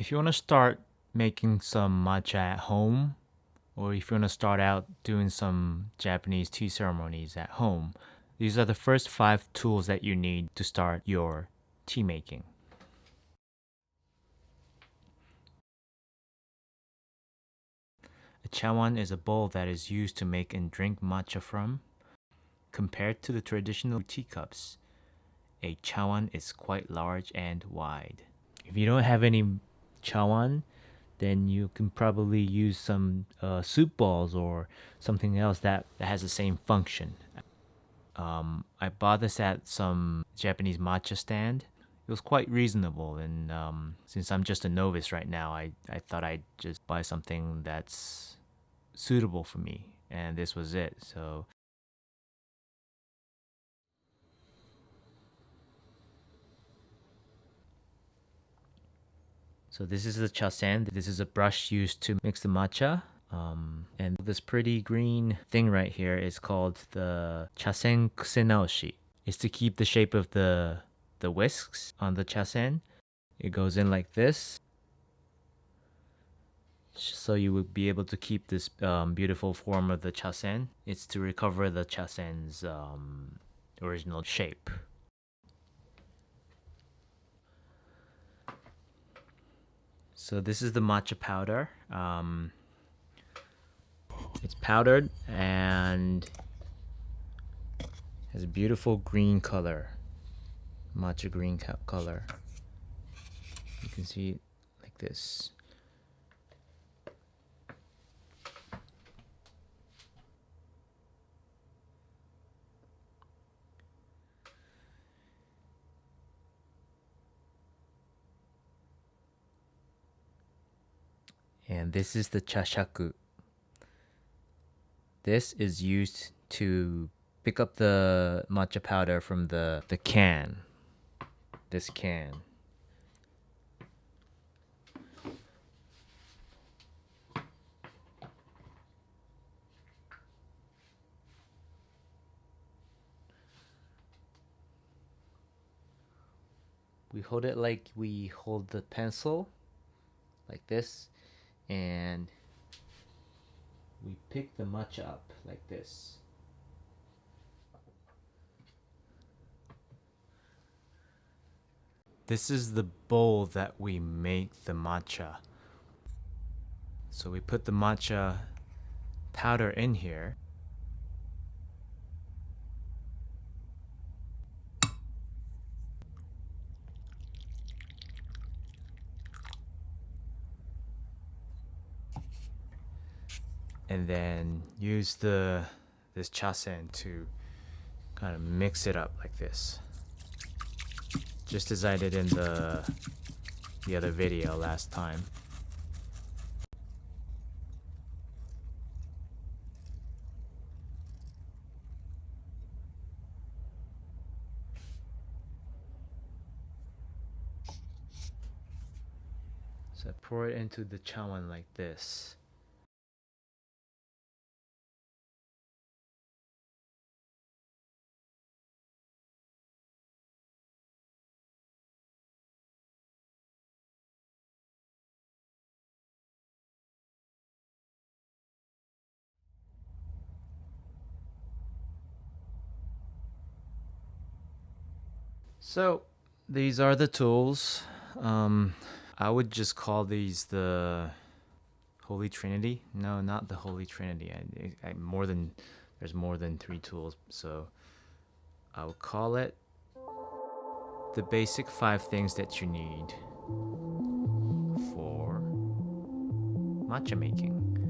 If you want to start making some matcha at home, or if you want to start out doing some Japanese tea ceremonies at home, these are the first 5 tools that you need to start your tea making. A chawan is a bowl that is used to make and drink matcha from. Compared to the traditional teacups, a chawan is quite large and wide. If you don't have any chawan, then you can probably use some soup balls or something else that has the same function. I bought this at some Japanese matcha stand. It was quite reasonable, and since I'm just a novice right now, I thought I'd just buy something that's suitable for me, and this was it. So this is the Chasen. This is a brush used to mix the matcha. And this pretty green thing right here is called the Chasen kusenaoshi. It's to keep the shape of the whisks on the Chasen. It goes in like this. So you would be able to keep this beautiful form of the Chasen. It's to recover the Chasen's original shape. So this is the matcha powder. It's powdered and has a beautiful green color, matcha green color. You can see it like this. And this is the Chachaku. This is used to pick up the matcha powder from the can. This can. We hold it like we hold the pencil, like this, and we pick the matcha up like this. This is the bowl that we make the matcha. So we put the matcha powder in here. And then use this chasen to kind of mix it up like this. Just as I did in the other video last time. So I pour it into the chawan like this. So these are the tools. I would just call these the Holy Trinity. No, not the Holy Trinity. There's more than 3 tools. So I would call it the basic 5 things that you need for matcha making.